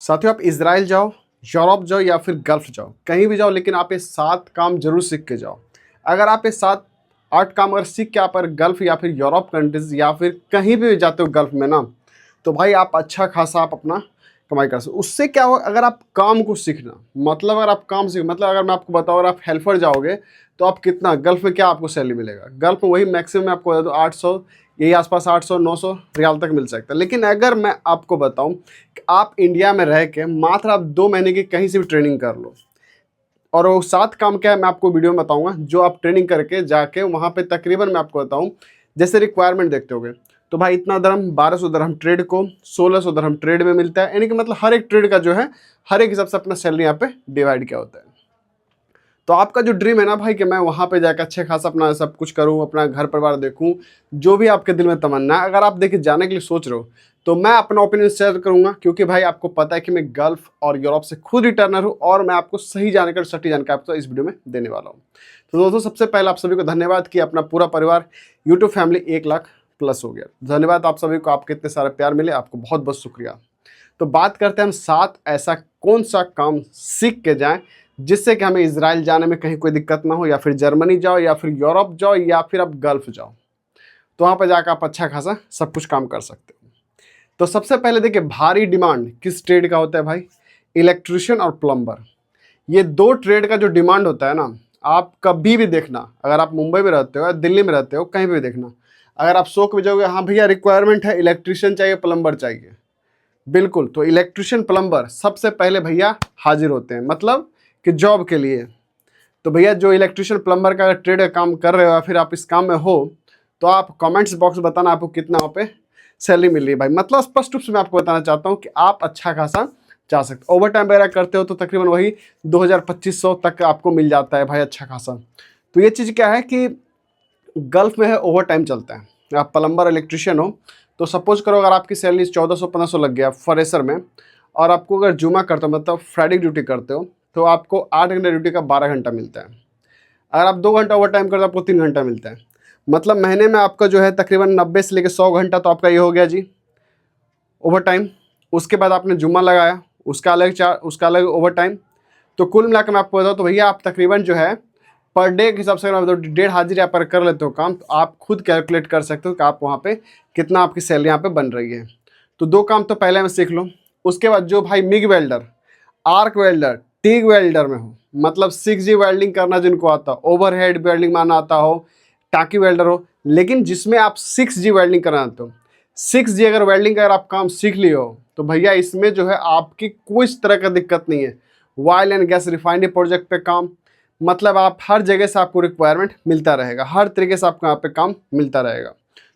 साथियों, आप इजराइल जाओ, यूरोप जाओ या फिर गल्फ जाओ, कहीं भी जाओ, लेकिन आप ये 7 काम जरूर सीख के जाओ। अगर आप ये 7-8 काम अगर सीख के आप अगर गल्फ या फिर यूरोप कंट्रीज या फिर कहीं भी जाते हो गल्फ में ना, तो भाई आप अच्छा खासा आप अपना कमाई कर सकते हो। उससे क्या होगा, अगर आप काम को सीखना, मतलब अगर आप काम सीख, मतलब अगर मैं आपको बताऊँ, अगर आप हेल्पर जाओगे तो आप कितना गल्फ में क्या आपको सैलरी मिलेगा, गल्फ में वही मैक्सिमम आपको बता दो 800, यही आसपास 800-900 रियाल तक मिल सकता है। लेकिन अगर मैं आपको बताऊं कि आप इंडिया में रह के मात्र आप 2 महीने की कहीं से भी ट्रेनिंग कर लो, और वो 7 काम क्या है मैं आपको वीडियो में बताऊंगा, जो आप ट्रेनिंग करके जाके वहाँ पे तकरीबन मैं आपको बताऊं, जैसे रिक्वायरमेंट देखते होगे तो भाई इतना दरहम, 1200 दरहम ट्रेड को, 1600 दरहम ट्रेड में मिलता है। यानी कि मतलब हर एक ट्रेड का जो है हर एक हिसाब से अपना सैलरी यहाँ पे डिवाइड किया होता है। तो आपका जो ड्रीम है ना भाई कि मैं वहाँ पे जाकर अच्छे खासा अपना सब कुछ करूँ, अपना घर परिवार देखूँ, जो भी आपके दिल में तमन्ना है, अगर आप देखिए जाने के लिए सोच रहे हो, तो मैं अपना ओपिनियन शेयर करूँगा, क्योंकि भाई आपको पता है कि मैं गल्फ और यूरोप से खुद रिटर्नर हूँ, और मैं आपको सही जानकारी, सटीक जानकारी आपको इस वीडियो में देने वाला हूँ। तो दोस्तों, सबसे पहले आप सभी को धन्यवाद कि अपना पूरा परिवार यूट्यूब फैमिली 1 लाख प्लस हो गया। धन्यवाद आप सभी को, आपके इतने सारे प्यार मिले, आपको बहुत बहुत शुक्रिया। तो बात करते हैं हम 7 ऐसा कौन सा काम सीख के जाएं जिससे कि हमें इजराइल जाने में कहीं कोई दिक्कत ना हो, या फिर जर्मनी जाओ या फिर यूरोप जाओ या फिर आप गल्फ जाओ, तो वहाँ पर जाकर आप अच्छा खासा सब कुछ काम कर सकते हो। तो सबसे पहले देखिए, भारी डिमांड किस ट्रेड का होता है भाई? इलेक्ट्रिशियन और प्लम्बर। ये 2 ट्रेड का जो डिमांड होता है ना, आप कभी भी देखना, अगर आप मुंबई में रहते हो या दिल्ली में रहते हो, कहीं भी देखना, अगर आप शौक में जाओगे, हाँ भैया रिक्वायरमेंट है, इलेक्ट्रिशियन चाहिए, प्लम्बर चाहिए, बिल्कुल, तो इलेक्ट्रिशियन प्लम्बर सबसे पहले भैया हाजिर होते हैं, मतलब कि जॉब के लिए। तो भैया जो इलेक्ट्रिशियन प्लम्बर का अगर ट्रेड का काम कर रहे हो या फिर आप इस काम में हो, तो आप कमेंट्स बॉक्स में बताना आपको कितना वहाँ पे सैलरी मिल रही है भाई। मतलब स्पष्ट रूप से मैं आपको बताना चाहता हूँ कि आप अच्छा खासा जा सकते हो। ओवर टाइम वगैरह करते हो तो तकरीबन वही 2000-2500 तक आपको मिल जाता है भाई, अच्छा खासा। तो ये चीज़ क्या है कि गल्फ में है, ओवर टाइम चलता है। आप प्लम्बर इलेक्ट्रिशियन हो, तो सपोज करो अगर आपकी सैलरी 1400-1500 लग गया फ्रेशर में, और आपको अगर जुमा करते हो, मतलब फ्राइडे ड्यूटी करते हो, तो आपको 8 घंटे ड्यूटी का 12 घंटा मिलता है। अगर आप 2 घंटा ओवर टाइम करते हो, आपको 3 घंटा मिलता है। मतलब महीने में आपका जो है तकरीबन 90 से लेकर 100 घंटा तो आपका ये हो गया जी ओवर टाइम। उसके बाद आपने जुम्मा लगाया, उसका अलग चार्ज, उसका अलग ओवर टाइम। तो कुल मिलाकर मैं आपको बताऊँ तो भैया आप तकरीबन जो है पर डे के हिसाब से अगर आप 1.5 हाजिरी आप पर कर लेते हो काम, तो आप खुद कैलकुलेट कर सकते हो कि आप वहाँ पे कितना आपकी सैलरी यहाँ पे बन रही है। तो 2 काम तो पहले में सीख लो। उसके बाद जो भाई MiG welder, arc welder, TIG welder में हो, मतलब 6G वेल्डिंग करना जिनको आता हो, ओवरहेड वेल्डिंग मारना आता हो, टाकी वेल्डर हो, लेकिन जिसमें आप 6G वेल्डिंग करना आते हो, 6G अगर वेल्डिंग का अगर आप काम सीख लिए हो, तो भैया इसमें जो है आपकी कोई तरह का दिक्कत नहीं है। Oil and gas refinery project पे काम, मतलब आप हर जगह से आपको रिक्वायरमेंट मिलता रहेगा, हर तरीके से आपको यहाँ पे काम मिलता रहेगा।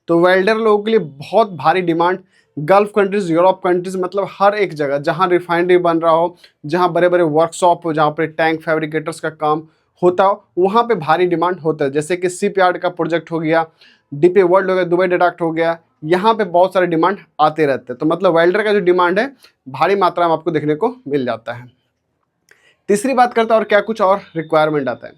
तो वेल्डर लोगों के लिए बहुत भारी demand, gulf countries, Europe countries, मतलब हर एक जगह जहाँ रिफाइनरी बन रहा हो, जहाँ बड़े बड़े वर्कशॉप हो, जहाँ पर टैंक फैब्रिकेटर्स का काम होता हो, वहाँ पे भारी डिमांड होता है। जैसे कि शिप यार्ड का प्रोजेक्ट हो गया, डीपी वर्ल्ड हो गया, दुबई डाक्ट हो गया, यहाँ पे बहुत सारे डिमांड आते रहते हैं। तो मतलब वेल्डर का जो डिमांड है भारी मात्रा में आपको देखने को मिल जाता है। तीसरी बात करते हैं और क्या कुछ और रिक्वायरमेंट आता है।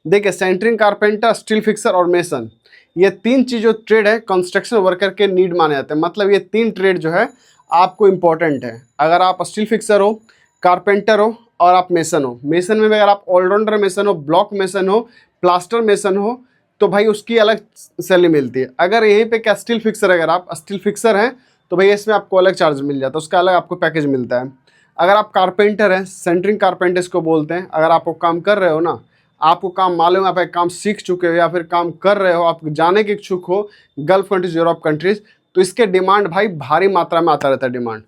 देखिए, सेंटरिंग, कारपेंटर, स्टील फिक्सर और मेसन, ये 3 चीज जो ट्रेड है कंस्ट्रक्शन वर्कर के नीड माने जाते हैं। मतलब ये 3 ट्रेड जो है आपको इंपॉर्टेंट है। अगर आप स्टील फिक्सर हो, कारपेंटर हो और आप मेसन हो, मेसन में भी अगर आप ऑलराउंडर मेसन हो, ब्लॉक मेसन हो, प्लास्टर मेसन हो, तो भाई उसकी अलग सैलरी मिलती है। अगर यहीं पे क्या स्टील फिक्सर, अगर आप स्टील फिक्सर हैं तो भैया इसमें आपको अलग चार्ज मिल जाता है, उसका अलग आपको पैकेज मिलता है। अगर आप कारपेंटर हैं, सेंटरिंग कारपेंटर इसको बोलते हैं, अगर आप वो काम कर रहे हो ना, आपको काम मालूम है, आप एक काम सीख चुके हो या फिर काम कर रहे हो, आप जाने के इच्छुक हो गल्फ कंट्रीज, यूरोप कंट्रीज, तो इसके डिमांड भाई भारी मात्रा में आता रहता है डिमांड।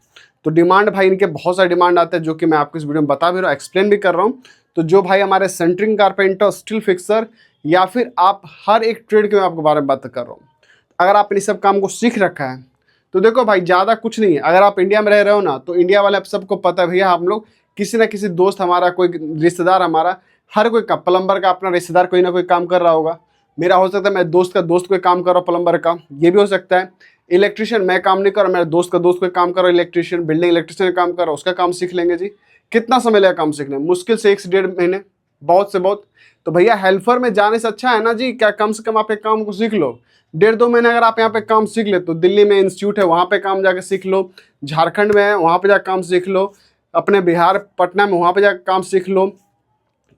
तो डिमांड भाई इनके बहुत सारे डिमांड आते हैं, जो कि मैं आपको इस वीडियो में बता भी रहा हूँ, एक्सप्लेन भी कर रहा हूँ। तो जो भाई हमारे सेंटरिंग कारपेंटर, स्टील फिक्सर, या फिर आप हर एक ट्रेड के मैं आपके बारे में बात कर रहा हूँ, अगर आप इन सब काम को सीख रखा है, तो देखो भाई ज़्यादा कुछ नहीं है। अगर आप इंडिया में रह रहे हो ना, तो इंडिया वाले आप सबको पता है भैया, हम लोग किसी ना किसी दोस्त हमारा, कोई रिश्तेदार हमारा, हर कोई का प्लम्बर का अपना रिश्तेदार कोई ना कोई काम कर रहा होगा। मेरा हो सकता है मैं दोस्त का दोस्त कोई काम कर रहा हूँ प्लम्बर का, ये भी हो सकता है। इलेक्ट्रिशियन, मैं काम नहीं कर रहा, मेरा दोस्त का दोस्त कोई काम कर रहा है इलेक्ट्रिशियन, बिल्डिंग इलेक्ट्रिशियन काम कर रहा है, उसका काम सीख लेंगे जी। कितना समय लगेगा काम सीखने? मुश्किल से 1 से 1.5 महीने, बहुत से बहुत। तो भैया हेल्पर में जाने से अच्छा है ना जी, क्या कम से कम आप एक काम को सीख लो। 1.5-2 महीने अगर आप यहाँ पे काम सीख ले, तो दिल्ली में इंस्टीट्यूट है, वहाँ पे काम जाके सीख लो, झारखंड में है वहाँ पे जाकर काम सीख लो, अपने बिहार पटना में वहाँ पे जाकर काम सीख लो,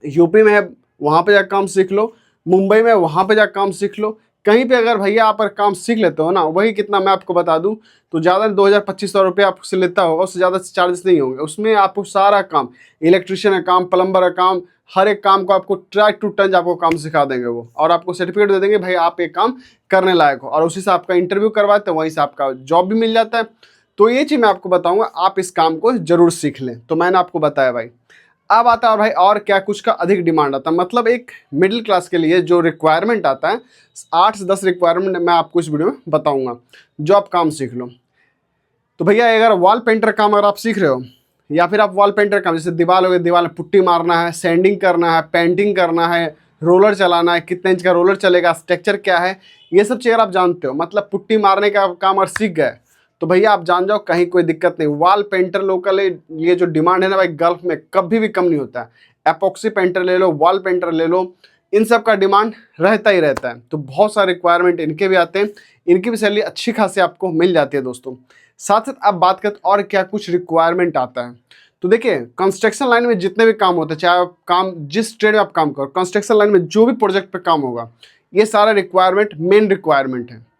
यूपी में है वहाँ पे जाकर काम सीख लो, मुंबई में वहाँ पे जाकर काम सीख लो। कहीं पे अगर भैया आप काम सीख लेते हो ना, वही कितना मैं आपको बता दूं तो ज़्यादा 2,000-2,500 रुपये आपसे लेता होगा, उससे ज़्यादा चार्जेस नहीं होंगे। उसमें आपको सारा काम, इलेक्ट्रिशियन का काम, प्लम्बर का काम, हर एक काम को आपको ट्राई टू टच आपको काम सिखा देंगे वो, और आपको सर्टिफिकेट दे देंगे भाई आप एक काम करने लायक हो, और उसी से आपका इंटरव्यू करवाते हैं, वहीं से आपका जॉब भी मिल जाता है। तो ये चीज़ मैं आपको बताऊँगा, आप इस काम को ज़रूर सीख लें। तो मैंने आपको बताया भाई। अब आता है भाई और क्या कुछ का अधिक डिमांड आता है, मतलब एक मिडिल क्लास के लिए जो रिक्वायरमेंट आता है, 8 से 10 रिक्वायरमेंट मैं आपको इस वीडियो में बताऊंगा, जो आप काम सीख लो। तो भैया अगर वॉल पेंटर काम अगर आप सीख रहे हो, या फिर आप वॉल पेंटर काम, जैसे दीवार हो गई, दीवार में पुट्टी मारना है, सैंडिंग करना है, पेंटिंग करना है, रोलर चलाना है, कितने इंच का रोलर चलेगा, स्ट्रक्चर क्या है, ये सब चीज़ अगर आप जानते हो, मतलब पुट्टी मारने का काम अगर सीख गए, तो भैया आप जान जाओ कहीं कोई दिक्कत नहीं। वॉल पेंटर लोकल ये जो डिमांड है ना भाई, गल्फ में कभी भी कम नहीं होता है। एपॉक्सी पेंटर ले लो, वॉल पेंटर ले लो, इन सब का डिमांड रहता ही रहता है। तो बहुत सारे रिक्वायरमेंट इनके भी आते हैं, इनकी भी सैलरी अच्छी खासी आपको मिल जाती है दोस्तों। साथ साथ आप बात करते और क्या कुछ रिक्वायरमेंट आता है, तो देखिए कंस्ट्रक्शन लाइन में जितने भी काम होते हैं, चाहे आप काम जिस ट्रेड में आप काम करो, कंस्ट्रक्शन लाइन में जो भी प्रोजेक्ट पे काम होगा, ये सारा रिक्वायरमेंट मेन रिक्वायरमेंट है।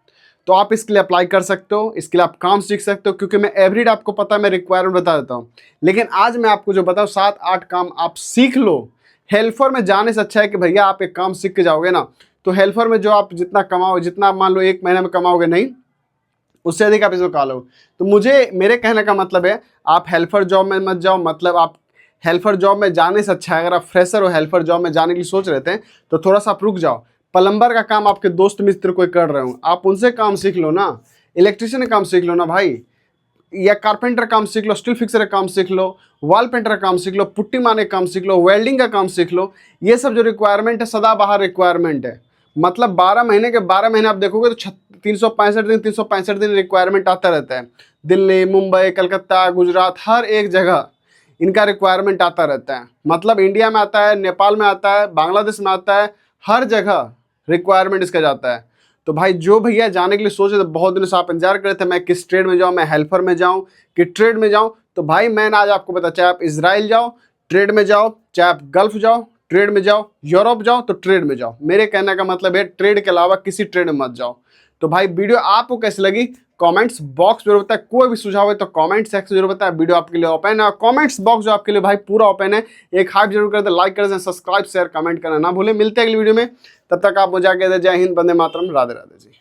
तो आप इसके लिए अप्लाई कर सकते हो, इसके लिए आप काम सीख सकते हो, क्योंकि मैं एवरीडे आपको पता है मैं रिक्वायरमेंट बता देता हूँ। लेकिन आज मैं आपको जो बताऊँ 7-8 काम आप सीख लो। हेल्पर में जाने से अच्छा है कि भैया आप एक काम सीख के जाओगे ना, तो हेल्पर में जो आप जितना कमाओगे, जितना आप मान लो 1 महीने में कमाओगे नहीं, उससे अधिक आप इसमें कमा लो। तो मेरे कहने का मतलब है, आप हेल्पर जॉब में मत जाओ। मतलब आप हेल्पर जॉब में जाने से अच्छा है, अगर आप फ्रेशर हो हेल्पर जॉब में जाने के लिए सोच रहे थे, तो थोड़ा सा आप रुक जाओ। प्लम्बर का काम आपके दोस्त मित्र कोई कर रहे हो, आप उनसे काम सीख लो ना, इलेक्ट्रिशियन का काम सीख लो ना भाई, या कारपेंटर काम सीख लो, स्टील फिक्सर का काम सीख लो, वॉल पेंटर का काम सीख लो, पुट्टी मारने का काम सीख लो, वेल्डिंग का काम सीख लो। ये सब जो रिक्वायरमेंट है सदाबहार रिक्वायरमेंट है। मतलब 12 महीने के 12 महीने आप देखोगे तो 365 दिन रिक्वायरमेंट आता रहता है। दिल्ली, मुंबई, कलकत्ता, गुजरात, हर एक जगह इनका रिक्वायरमेंट आता रहता है। मतलब इंडिया में आता है, नेपाल में आता है, बांग्लादेश में आता है, हर जगह रिक्वायरमेंट इसका जाता है। तो भाई जो भैया जाने के लिए सोचे, तो बहुत दिनों से आप इंतजार कर रहे थे मैं किस ट्रेड में जाऊँ, मैं हेल्पर में जाऊँ कि ट्रेड में जाऊँ, तो भाई मैंने आज आपको बताया, चाहे आप इजराइल जाओ ट्रेड में जाओ, चाहे आप गल्फ जाओ ट्रेड में जाओ, यूरोप जाओ तो ट्रेड में जाओ। मेरे कहने का मतलब है ट्रेड के अलावा किसी ट्रेड में मत जाओ। तो भाई वीडियो आपको कैसी लगी कमेंट्स बॉक्स में जरूर बताएं। कोई भी सुझाव है तो कमेंट सेक्शन जरूर बताएं। वीडियो आपके लिए ओपन है, कमेंट्स बॉक्स जो आपके लिए भाई पूरा ओपन है। एक हाइप जरूर कर दे, लाइक कर दें, सब्सक्राइब शेयर कमेंट करना ना भूलें। मिलते हैं अगली वीडियो में, तब तक आप मुझे आगे जय हिंद, वंदे मातरम, राधे राधे जी।